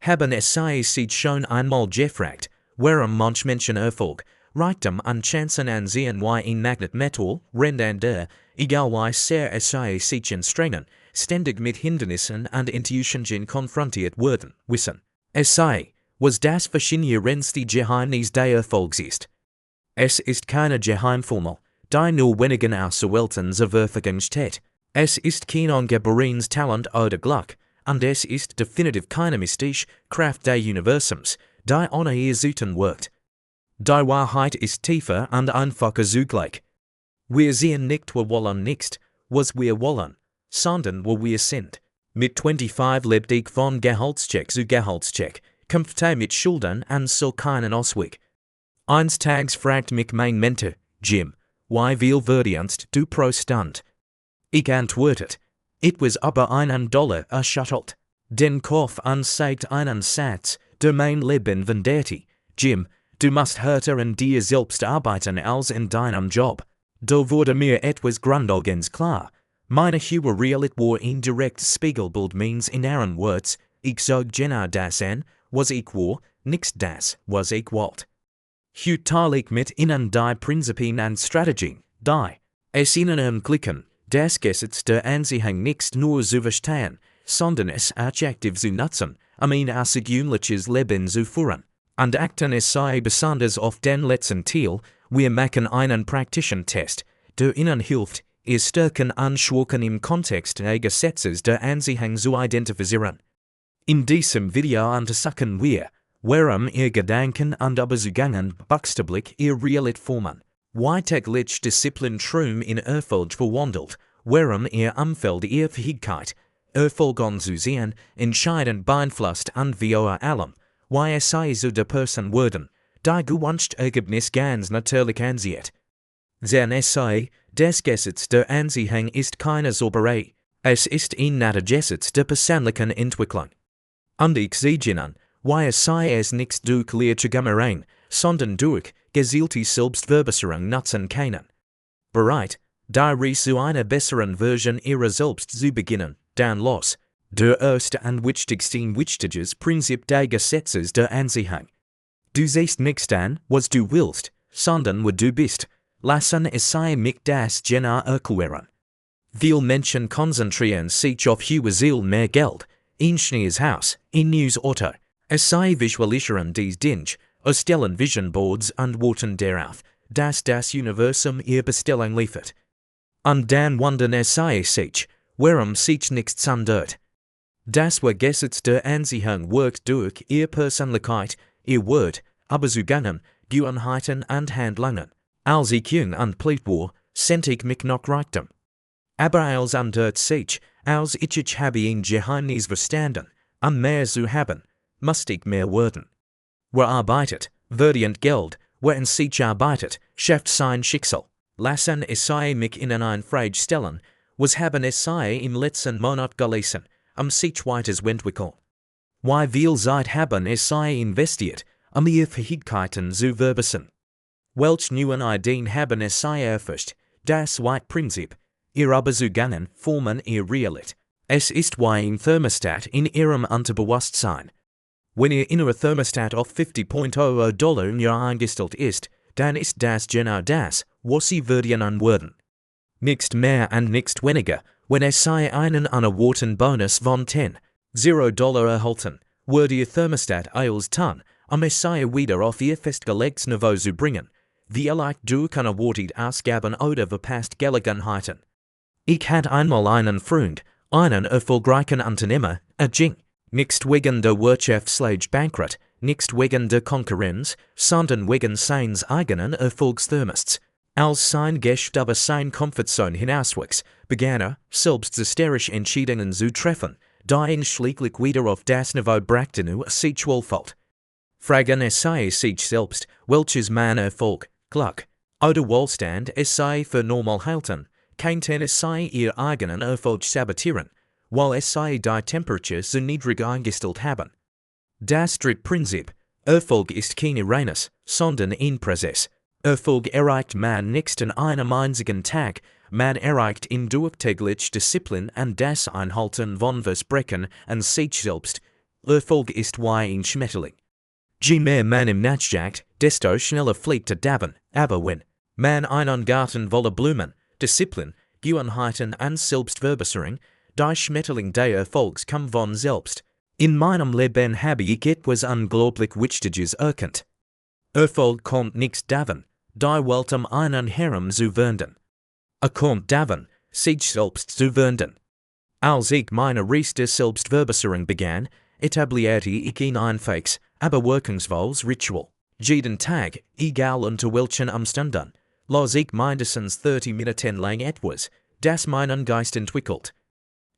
Haben sich schon einmal gefragt, warum manche Menschen Erfolg, Reichtum und Chancen ansehen wie ein Magnetmetal, rennt egal wie sehr sich anstrengen, ständig mit Hindernissen und Intuitionen konfrontiert werden, wissen. Was das faszinierendste Geheimnis des Erfolgs ist. Es ist keine Geheimformel, die nur wenigen Auserwählten zur Verfügung steht. Es ist kein angeborenes Talent oder Glück, und es ist definitiv keine mystische Kraft des Universums, die ohne ihr Zutun wirkt. Die Wahrheit ist tiefer und einfacher zugleich. Wir sehen nicht wollen nicht, was wir wollen, sondern wo wir sind. Mit 25 lebt ich von Gehaltscheck zu Gehaltscheck, kämpfte mit Schulden und so keinen Ausweg. Eines Tages fragt mich mein Mentor, Jim, wie viel verdienst du pro Stunde? Ich antwortet, etwas über $1 erschüttelt. Den Kopf und sagt einen Satz, der mein Leben veränderte. Jim, du musst härter an dir selbst arbeiten als in deinem Job. Da wurde mir etwas Grundlegendes klar. Meine hohe Realität war ein direktes Spiegelbild meines inneren Worts. Ich sag genau das an, was ich war, nicht das, was ich wollte. Heute teile ich mit Ihnen die Prinzipien und Strategien, die es Ihnen ermöglichen, das Gesetz der Anziehung nicht nur zu verstehen, sondern es auch aktiv zu nutzen, ein außergewöhnliches Leben zu führen. Und achten es sei besonders auf den letzten Teil, wir machen einen praktischen Test, der Ihnen hilft, Ihr Stärken und Schwächen im Kontext des Gesetzes der Anziehung zu identifizieren. In diesem Video untersuchen wir, warum Ihr Gedanken und Überzeugungen buchstäblich Ihr Realität formen, wie täglich Disziplin Traum in Erfolg verwandelt, warum Ihr Umfeld Ihre Fähigkeit, Erfolg anzusehen, entscheidend beeinflusst und wie vor allem, wie es zu der Person werden, die gewünschte Ergebnis ganz natürlich ansieht. Denn es sei, das Gesetz der Anziehung ist keine Zauberei, es ist ein Naturgesetz der persönlichen Entwicklung. Und ich sehe Ihnen, wie es nicht durch Lehrzugammereien, sondern durch gezielte Selbstverbesserung nutzen können. Bereit, darin zu einer besseren Version Ihrer selbst zu beginnen, dann los. Der erste und wichtiges Prinzip des Gesetzes der Anziehung. Du siehst nicht an, was du willst, sondern wo du bist. Lassen es mich das genau erklären. Viele Menschen konzentrieren sich auf hohe Ziele, mehr Geld, ein schönes Haus, ein neues Auto. Es visualisieren dies Dinge, erstellen Vision Boards und warten darauf, dass das Universum ihr Bestellung liefert. Und dann wundern es sich, warum sich nichts ändert. Das Gesetz der Anziehung wirkt durch ihre Persönlichkeit, ihr Wort, Überzeugungen, Gewohnheiten und Handlungen. Als ich jung und pleite war, sehnt ich mich nach Reichtum. Aber als ändert sich, als ich habe ein Geheimnis verstanden, mehr zu haben, musste ich mehr werden. Wer arbeitet, verdient Geld, wer in sich arbeitet, schafft sein Schicksal. Lassen es mich Ihnen eine Frage stellen, was haben es im letzten Monat gelesen, sich weiterzuentwickeln? Wie viel Zeit haben es investiert, Ihre Fähigkeiten zu verbessern? Welche neuen Ideen haben es erfasst? Das Prinzip. Ihre Überzeugungen formen Ihr Realität. Es ist wie ein Thermostat in Ihrem Unterbewusstsein. Wenn Ihr innerer Thermostat auf $50.00 im Jahr eingestellt ist, dann ist das genau das, was Sie verdienen würden. Nicht mehr und nicht weniger, wenn es einen unerwarteten Bonus von $10.00 erhalten, würde Ihr Thermostat alles tun, es wieder auf Ihr festgelegtes Niveau zu bringen, vielleicht durch unerwartete Ausgaben oder verpasste Gelegenheiten. Ich hatte einmal einen Freund, einen erfolgreichen Unternehmer, ging. Nicht wegen der Wirtschaftslage bankrott, nicht wegen der Konkurrenz, sondern wegen seines eigenen Erfolgsthermosts. Als sein Geschäft über seine Komfortzone hinauswuchs, begann selbst hysterische Entscheidungen zu treffen, die ihn schließlich wieder auf das Niveau brachten, sich wohlfühlt. Fragen es sich selbst, welches man Erfolg, Glück oder Wohlstand es für normal halten, kein es ihr eigenen Erfolg sabotieren, weil es die Temperatur zu niedrig eingestellt haben. Das dritte Prinzip, Erfolg ist kein reines, sondern ein Prozess. Erfolg erreicht man nicht an einem einzigen Tag, man erreicht ihn durch tägliche Disziplin und das Einhalten von Versprechen an sich selbst, Erfolg ist wie ein Schmetterling. Je mehr man im Netz jagt, desto schneller fliegt davon, aber wenn man einen Garten voller Blumen, Disziplin, Gewohnheiten und Selbstverbesserung, die Schmetterling des Erfolgs kommt von selbst. In meinem Leben habe ich etwas unglaublich Wichtiges erkannt. Erfolg kommt nicht davon, die Welt einen Herren zu werden. Kommt davon, sich selbst zu werden. Als ich meine Reise der Selbstverbesserung begann, etablierte ich ein einfaches, aber wirkungsvolles Ritual. Jeden Tag, egal unter welchen Umständen, las ich mindestens 30 Minuten lang etwas, das meinen Geist entwickelt.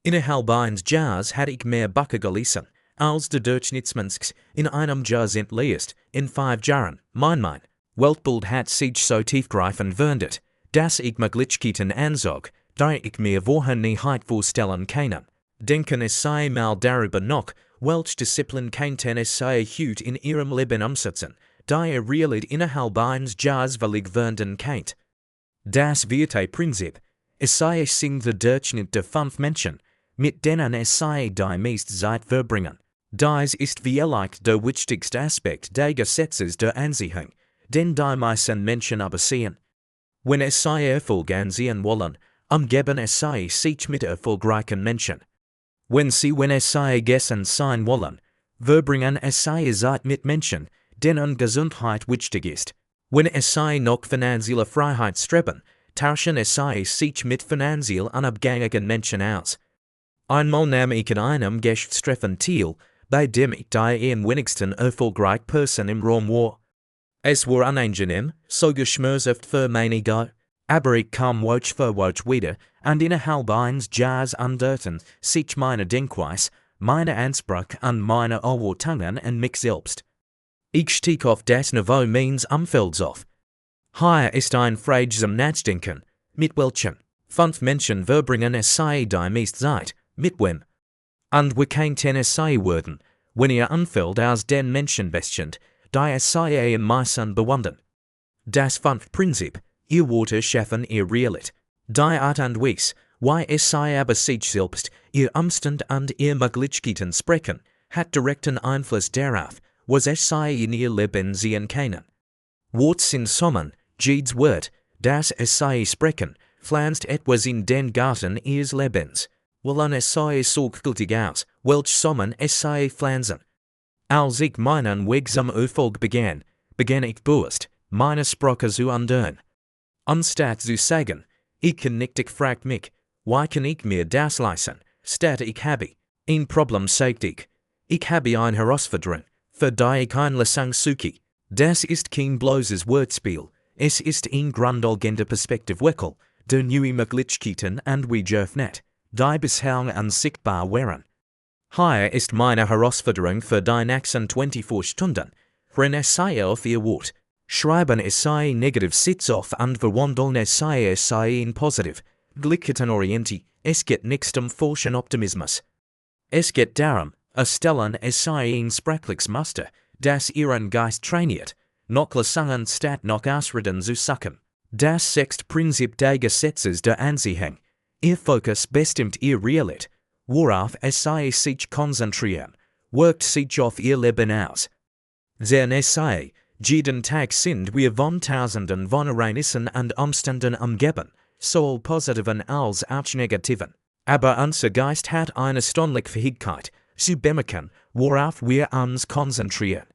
Innerhalb eines Jahres hatte ich mehr Bücher gelesen, als der Durchschnittsmensch in einem Jahr liest. In 5 Jahren, mein Weltbild hat sich so tiefgreifend verändert, dass ich Möglichkeiten ansah, die ich mir vorher nicht vorstellen kann. Denken es sei mal darüber nach, welche Disziplin könnten es sei heute in ihrem Leben umsetzen, die Realität innerhalb eines Jahres völlig verändern kann. Das vierte Prinzip, es sei der Durchschnitt der 5 Menschen, mit denen es sei die meiste Zeit verbringen. Dies ist vielleicht der wichtigste Aspekt des Gesetzes der Anziehung, den die meisten Menschen aber sehen. Wenn es sei Erfolg ansehen wollen, umgeben es sei sich mit erfolgreichen Menschen. Wenn es sei gegessen sein wollen, verbringen es sei Zeit mit Menschen, denen Gesundheit wichtig ist. Wenn es sei nach finanzieller Freiheit streben, tauschen es sei sich mit finanziell unabhängigen Menschen aus. Einmal nahm ich an einem Gesprächstreffen teil, bei dem ich die am wenigsten erfolgreiche Person im Raum war. Es war unangenehm, so geschmerzt für meine, aber ich kam Woche für Woche wieder, und innerhalb eines Jahres änderten sich meine Denkweise, meine Ansprüche an meine Erwartungen an mich selbst. Ich stieg auf das Niveau meines Umfelds auf. Hier ist ein Frage zum Nachdenken, mit welchen 5 Menschen verbringen es sei die meiste Zeit, mit wem? Und wie könnten es sei werden, wenn ihr Umfeld aus den Menschen bestand, die es sei am meisten bewundern? Das 5. Prinzip, ihr Worte schaffen ihr Realität. Die Art und Weise, wie es sei aber sich selbst, ihr Umstand und ihr Möglichkeiten sprechen, hat direkten Einfluss darauf, was es sei in ihr Leben sehen können. Worte sind Sommen, jedes Wort, das es sei sprechen, pflanzt etwas in den Garten ihres Lebens. Wollen es sei sorgfältig aus, welch Sommen es sei pflanzen. Als ich meinen Weg zum Erfolg begann ich bewusst, meine Sprache zu ändern. Anstatt zu sagen, ich kann nicht, ich fragt mich, wie kann ich mir das leisten, statt ich habe ein Problem, sagt ich habe eine Herausforderung, für die ich eine Lösung suche. Das ist kein bloßes Wortspiel, es ist ein grundlegender Perspektivwechsel, der neue Möglichkeiten und Wege öffnet, die bisher unsichtbar waren. Hier ist meine Herausforderung für die nächsten 24 Stunden, wenn es sei auf ihr Wort. Schreiben es sei negativ Sitz auf und verwandeln es sei in positiv. Gleichheitenorientiert, es geht nicht falschen Optimismus. Es geht darum, erstellen es sei ein sprachliches Muster, das ihren Geist trainiert, nach Lösungen statt nach Ausreden zu suchen. Das 6. Prinzip des Gesetzes der Anziehung. Ihr Fokus bestimmt ihr Realität, worauf es sei sich konzentrieren, wirkt sich auf ihr Leben aus. Denn es sei, jeden Tag sind wir von Tausenden von Ereignissen und Umständen umgeben, sowohl positiven als auch negativen. Aber unser Geist hat eine erstaunliche Fähigkeit, zu bemerken, worauf wir uns konzentrieren.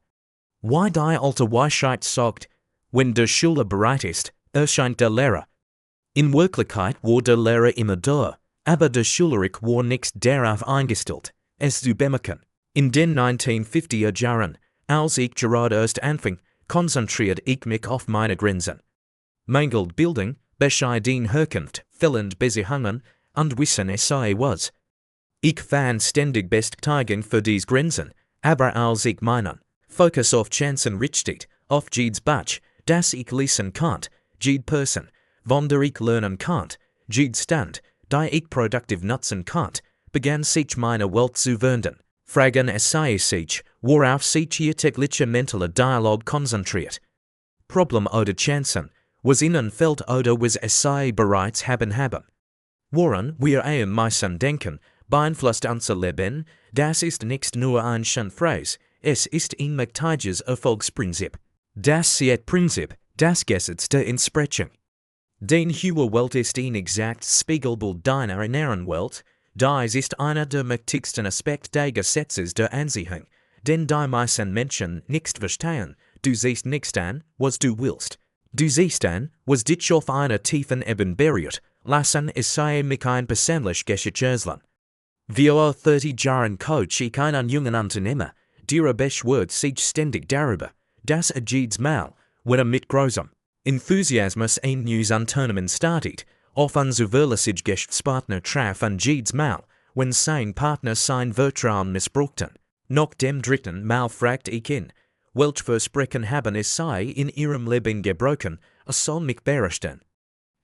Wie die alte Weisheit sagt, wenn der Schüler bereit ist, erscheint der Lehrer. In Wirklichkeit war der Lehrer immer da, aber der Schülerik war nicht darauf eingestellt, es zu bemerken. In den 1950er Jahren, als ich gerade erst anfing, konzentriert ich mich auf meine Grenzen. Mangelt Bildung, bescheiden Herkunft, fehlend Beziehungen und Wissen es sei was. Ich fand ständig Bestätigung für diese Grenzen, aber als ich meinen Fokus auf Chancen richtet, auf jedes Buch, das ich lesen kann, jede Person, von der ich lernen kann, jede Stand, die ich produktiv nutzen kann, begann sich meine Welt zu verändern. Fragen es sei sich, worauf sich ihr täglicher mentaler Dialog konzentriert. Problem oder Chancen, was ihnen fällt oder was es sei bereits haben. Woran wir am meisten denken, beeinflusst unser Leben, das ist nicht nur ein Phrase, es ist ein mächtiges Erfolgsprinzip. Das Prinzip, das Gesetz der Anziehung. Den hohe Welt ist ein exaktes Spiegelbild deiner inneren Welt, dies ist einer der mächtigsten Aspekte des Gesetzes der Anziehung, denn die meisten Menschen nicht verstehen. Du siehst nicht an, was du willst. Du siehst an, was dich auf einer tiefen Ebene berührt, lassen es sei mich ein persönlich Geschichtslern. Vor 30 Jahren coach ich einen jungen Unternehmer, der beschwert sich ständig darüber, dass jedes Mal, wenn mit großem Enthusiasmus ein neues Unternehmen startet, auf einen zuverlässigen Geschäftspartner traf und jedes Mal, wenn sein Partner sein Vertrauen missbrauchten. Nach dem dritten Mal fragt ich ihn, welch Versprechen haben es sei in ihrem Leben gebrochen, es soll mich berichten.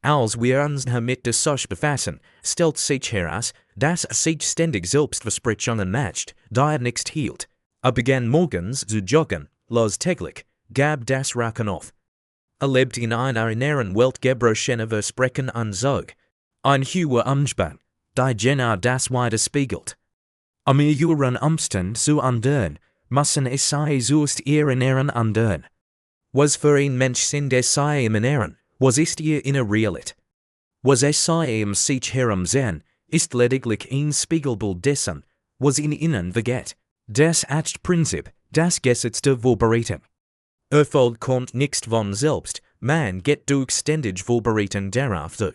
Als wir uns damit der Sache befassen, stellt sich heraus, dass sich ständig Selbstversprechungen macht, die nicht hielt. Begann morgens zu joggen, las täglich, gab das Rauchen auf. Lebt in einer inneren Welt gebrochener Versprechen und zog. Ein hoher Umspann, die genau das widerspiegelt. Ihren Umstand zu ändern, müssen es sei zuerst ihr Inneren ändern. Was für ein Mensch sind es sei im Inneren, was ist ihr inner Realität? Was es sei im sich herum sehen, ist lediglich ein Spiegelbild dessen, was in ihnen vergeht. Das Prinzip, das Gesetz der Vorbereitung. Erfolg kommt nicht von selbst, man geht durch ständige Vorbereitung darauf zu.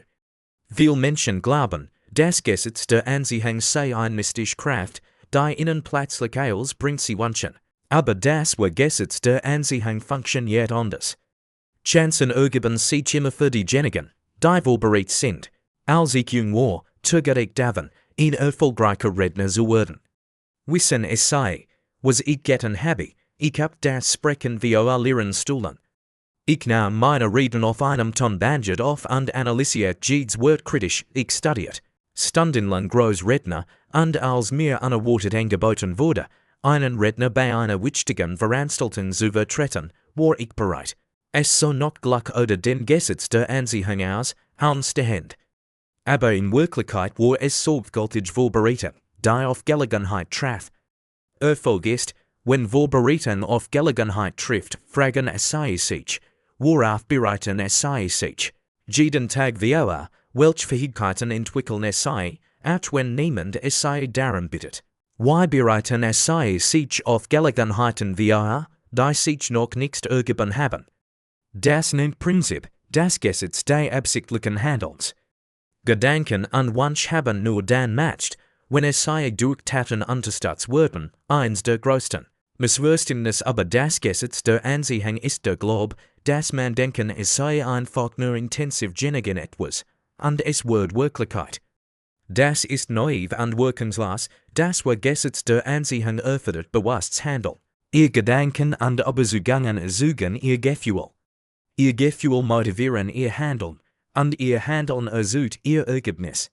Viele Menschen glauben, das Gesetz der Anziehung sei eine mystische Kraft, die ihnen plötzlich alles bringt sie wünschen. Aber das Gesetz der Anziehung funktioniert anders. Chancen ergeben sich immer für diejenigen, die vorbereitet sind. Als ich jung war, zögerte ich davon, ein erfolgreicher Redner zu werden. Wissen es sei, was ich getan habe, ich hab das Sprechen via Lehren stohlen. Ich nahm meine Reden auf einem Tonbandgerät auf und analysiert jedes Wort kritisch, ich studiert. Stundenlang Großredner, und als mir unerwartet angeboten wurde, einen Redner bei einer wichtigen Veranstaltung zu vertreten, war ich bereit. Es so noch gleich oder den Gesetz der Anziehung aus, anstehend. Aber in Wirklichkeit war es sorgfältig vorbereitet, die auf Gelegenheit traf. Erfolg ist, wenn Vorbereitung auf Gelegenheit trifft, fragen es sei sich, worauf bereiten es sei sich. Jeden Tag via, welch Fähigkeiten entwickeln es sei, auch wenn niemand es sei darum bittet. Why bereiten es sei sich auf Gelegenheiten via, die sich noch nicht ergeben haben. Das nennt Prinzip, das Gesetz des absichtlichen Handelns. Gedanken an Wunsch haben nur dann macht, wenn es sei durch Taten unterstützt werden, eins der größten Missverständnisse aber das Gesetz der Anziehung ist der Glaube, dass man denken es sei einfach nur intensiv genigen etwas, und es wird Wirklichkeit. Das ist naiv und wirkungslos, das Gesetz der Anziehung erfordert bewusstes Handeln. Ihr Gedanken und Überzeugungen suchen ihr Gefühl. Ihr Gefühl motivieren ihr Handeln, und ihr Handeln erzeugt ihr Ergebnis.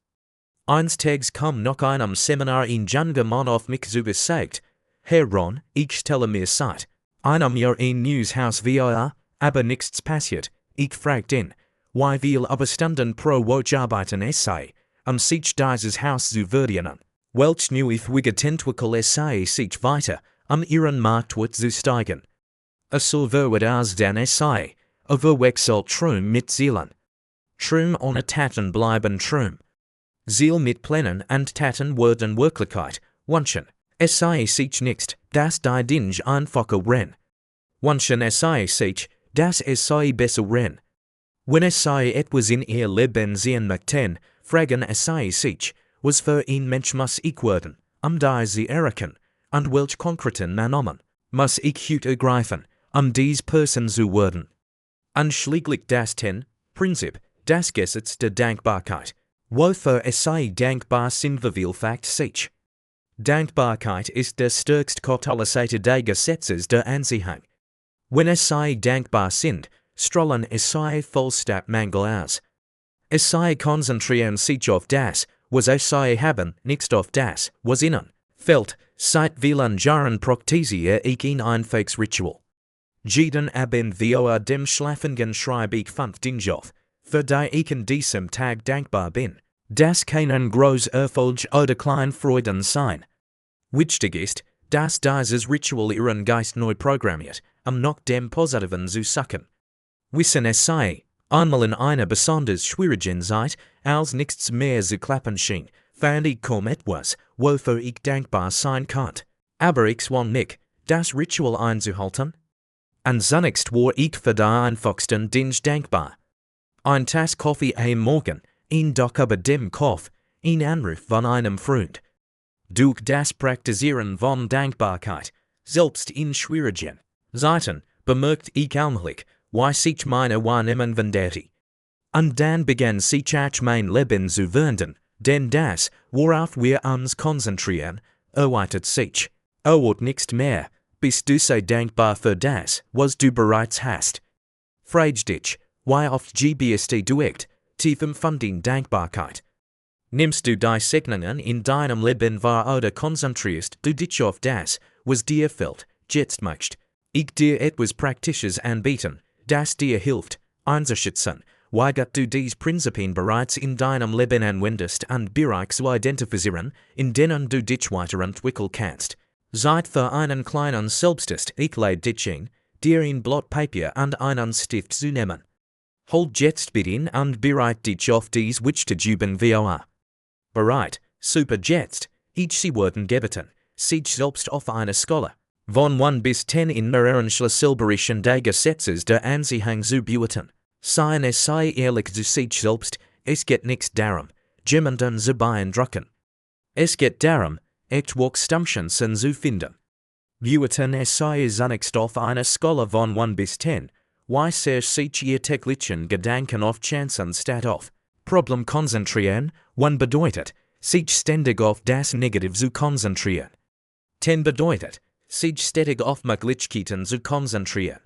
Einstags kam nach einem Seminar ein junger Mann auf mich zu gesagt, Herr Rohn, ich stelle mir seit einem Jahr ein neues Haus via, aber nichts passiert. Ich fragte ihn, wie viel Überstunden pro Woche arbeiten es sei, sich dieses Haus zu verdienen. Welch neue Fähigkeit entwickelt es sei sich weiter, ihren Marktwert zu steigen. So wird es dann es sei, verwechselt Traum mit Zielen. Traum ohne Taten bleiben Traum. Ziel mit Plänen und Taten werden Wirklichkeit, Wünschen. Es sei sich nicht, dass die Dinge einfacher werden. Wünschen es sei sich, dass es sei besser werden. Wenn es sei etwas in ihr Leben sehen möchten, fragen es sei sich, was für ein Mensch muss ich werden, diese erreichen, und welch konkreten Maßnahmen muss ich heute ergreifen, diese Person zu werden. Und schließlich das Prinzip, das Gesetz der Dankbarkeit. Wofür es sei dankbar sind vervielfacht sich. Dankbarkeit ist der stärkste Katalysator des Gesetzes der Anziehung. Wenn es sei dankbar sind, strahlen es sei Vollständigmangel aus. Es sei konzentrieren sich auf das, was es sei haben, nicht auf das, was ihnen fehlt. Seit vielen Jahren praktiziere ich ein einfaches Ritual. Jeden Abend vor dem Schlafengehen schreibe ich 5 Dinge auf, für die ich an diesem Tag dankbar bin. Das keinen groß Erfolg oder klein Freuden sein. Wichtig ist, dass dieses Ritual ihren Geist neu programmiert, nach dem Positiven zu suchen. Wissen es sei, einmal in einer besonders schwierigen Zeit, als nichts mehr zu klappen schien, fand ich kaum etwas, wofür ich dankbar sein konnte. Aber ich zwang mich, das Ritual einzuhalten. Und zunächst war ich für die einfachsten Dinge dankbar. Ein Tass Kaffee am Morgen, ein Doch über dem Kopf, ein Anruf von einem Freund. Durch das Praktizieren von Dankbarkeit, selbst in schwierigen Zeiten, bemerkt ich allmählich, wie sich meine Wahrnehmung veränderte. Und dann begann sich auch mein Leben zu verändern, denn das, worauf wir uns konzentrieren, erweitert sich. Wird nicht mehr, bis du sei dankbar für das, was du bereits hast. Frag dich, wie oft bist du echt, tief empfunden Dankbarkeit. Nimmst du die Segnungen in deinem Leben wahr oder konzentrierst du dich auf das, was dir fehlt, jetzt möchte ich dir etwas Praktisches anbieten, das dir hilft, einzuschätzen, wie gut du dies Prinzipien bereits in deinem Leben anwendest und Bereiche zu identifizieren, in denen du dich weiterentwickeln kannst. Zeit für einen kleinen Selbsttest, ich lade dich ein, dir ein Blatt Papier und einen Stift zu nehmen. Hold jetzt bitte und bereit dich auf dies wichtige üben VOA. Bereit, super jetzt, ich sie werden gebeten, sich selbst auf eine Skala von 1 bis 10 in mehreren Schlüsselbereichen des Gesetzes der Anziehung zu bewerten. Seien es sei ehrlich zu sich selbst, es geht nicht darum, jemanden zu beeindrucken. Es geht darum, Echtwachstumschancen zu finden. Bewerten es sei zunächst auf einer Skala von 1 bis 10, wie sehr sich ihr täglichen Gedanken auf Chancen statt auf Problem konzentrieren, 1 bedeutet, sich ständig auf das Negative zu konzentrieren. 10 bedeutet, sich stetig auf Möglichkeiten zu konzentrieren.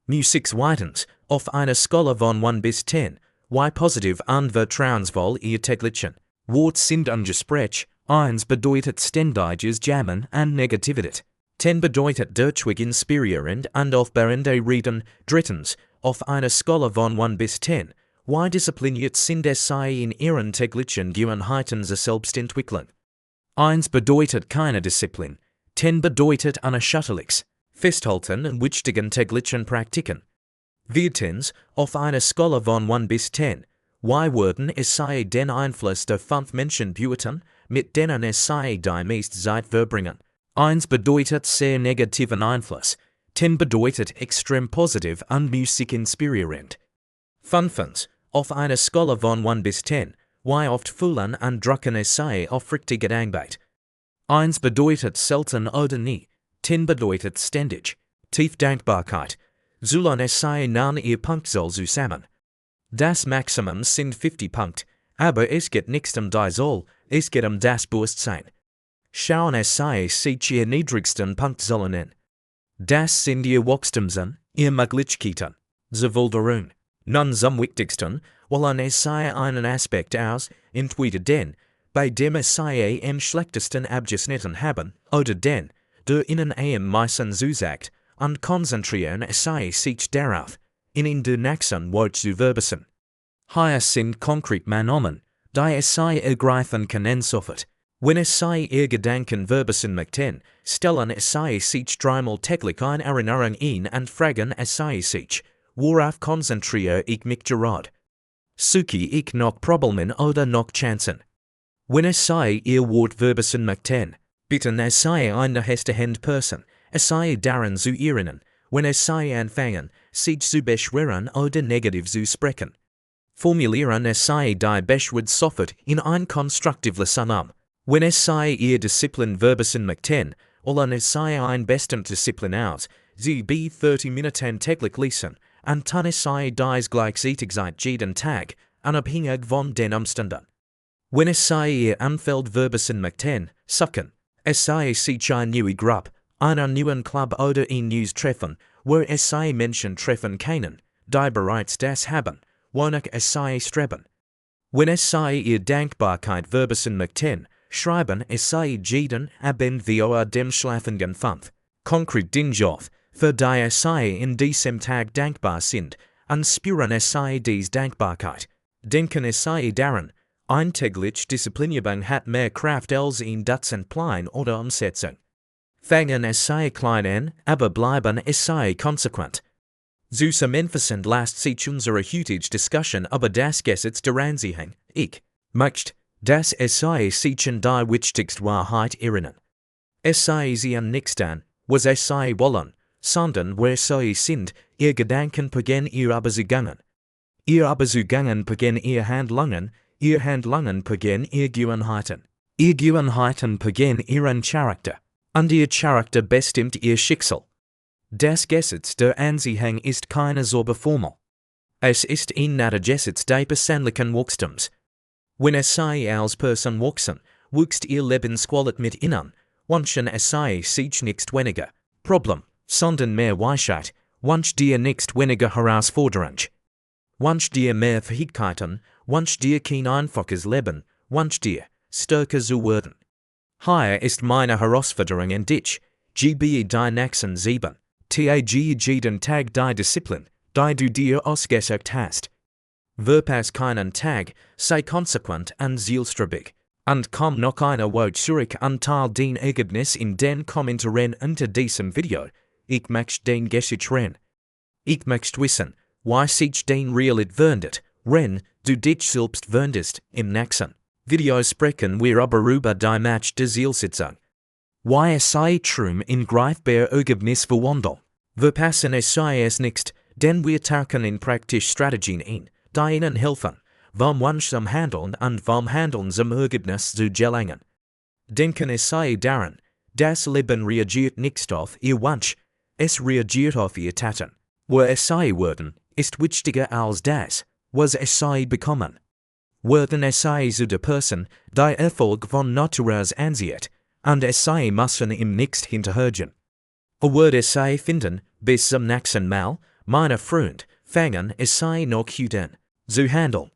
Musik zweitens, auf einer Skala von 1 bis 10, wie positiv und vertrauensvoll ihr täglichen Wort sind und Gespräch, 1 bedeutet ständiges Jammern und Negativität. 10 bedeutet durch inspirierend und aufbauende Reden. Drittens, auf einer Skala von 1 bis 10, wie diszipliniert sind es sei in ihren täglichen Gewohnheiten zu Selbstentwicklung. 1 bedeutet keine Disziplin, 10 bedeutet unerschütterliches Festhalten an wichtigen täglichen Praktiken. Viertens, auf einer Skala von 1 bis 10, wie würden es sei den Einfluss der 5 Menschen bewerten, mit denen es sei die meiste Zeit verbringen. 1 bedeutet sehr negativen Einfluss, 10 bedeutet extrem positiv und Musik inspirierend. 5. Auf einer Skala von 1 bis 10, wie oft fühlen und drucken es sei aufrichtige Dankbarkeit. 1 bedeutet selten oder nie, 10 bedeutet ständig, tief Dankbarkeit, sollen es sei nan ihr Punktzahl zusammen. Das Maximum sind 50 Punkte, aber es geht nicht die Zahl, es geht das Bewusstsein. Schauen es sei sich ihr niedrigsten Punktzahlen an. Das sind ihr Wachstumsen, ihr Möglichkeiten, sowohl darum. Nun zum wichtigsten, wollen es sei einen Aspekt aus, entweder den, bei dem es sei am schlechtesten abgeschnitten haben, oder den, der ihnen am meisten zusagt, und konzentrieren es sei sich darauf, in der nächsten Wort zu verbessern. Hier sind konkret Maßnahmen, die es sei ergreifen können sofort. Wenn es sei ihr Gedanken verbessern möchten, stellen es sei sich dreimal täglich eine Erinnerung ein und fragen es sei sich, worauf konzentriere ich mich gerade? Suche ich nach Problemen oder nach Chancen? Wenn es sei ihr Wort verbessern möchten, bitten es sei eine hestehende Person, es sei daran zu erinnern, wenn es sei anfangen, sich zu beschweren oder negativ zu sprechen. Formulieren es sei die Beschwerde sofort in ein konstruktives um. Wenn es sei ihr Disziplin verbessern möchten, wollen es sei ein bestem Disziplin aus, sie bei 30 Minuten täglich lesen, und dann es sei dies gleichzeitig jeden Tag, unabhängig von den Umständen. Wenn es sei ihr Umfeld verbessern möchten, suchen, es sei sich eine neue Gruppe, einen neuen Club oder ein neues Treffen, wo es sei Menschen treffen können, die bereits das haben, wonach es sei streben. Wenn es sei ihr Dankbarkeit verbessern möchten, schreiben es sei jeden Abend vor dem Schlafengehen 5 konkret Dinge auf, für die es sei in diesem Tag dankbar sind, und spüren es sei dies Dankbarkeit. Denken es sei daran, Eintäglich Disziplinierung hat mehr Kraft als in Dutzendplein oder Umsetzung. Fangen es sei klein an, aber bleiben es sei konsequent. Zusammenfassend lasst sich unsere heutige Diskussion über das Gesetz der Anziehung, ich möchte, dass es sich die wichtigste Wahrheit erinnern. Es sei sehen nicht an, was es sei wollen, sondern wer sie sind, ihr Gedanken prägen ihr Abzugungen. Ihr Abzugungen prägen ihr Handlungen prägen ihr Gewohnheiten. Ihr Gewohnheiten prägen ihren Charakter. Und ihr Charakter bestimmt ihr Schicksal. Das Gesetz der Anziehung ist keine solche Formel. Es ist ein Gesetz des persönlichen Wachstums. Wenn es sei als Person wachsen, wächst ihr Lebensqualität mit ihnen, wünschen es sei sich nicht weniger Problem, sondern mehr Weisheit, wünscht dir nicht weniger Herausforderung. Wünscht dir mehr Fähigkeiten, wünscht dir kein einfaches Leben, wünscht dir, stärker zu werden. Hier ist meine Herausforderung an dich, gebe die nächsten 7 Tage jeden Tag die Disziplin, die du dir ausgesucht hast. Verpass keinen Tag, sei konsequent und zielstrebig, und komm noch eine Woche zurück und teile den Ergebnis in den Kommentaren unter diesem Video. Ich möchte den Geschichte ren. Ich möchte wissen, wie sich den Realität wendet, wenn du dich selbst wendest. Im nächsten Video sprechen wir über die Macht der Zielsetzung. Wie es sei Trum in greifbar Ergebnis verwandeln. Verpassen es sei es nicht, denn wir tauchen in praktische Strategien ein, die ihnen helfen, vom Wunsch zum Handeln und vom Handeln zum Ergebnis zu gelangen. Denken es sei daran, das Leben reagiert nicht auf ihr Wunsch, es reagiert auf ihr Taten. Wo es sei werden, ist wichtiger als das, was es sei bekommen. Werden es sei zu der Person, die Erfolg von Natur aus ansieht, und es sei müssen ihm nicht hinterhergehen. Wird es sei finden, bis zum nächsten Mal, meine Freund, fangen es sei noch an, zu handeln.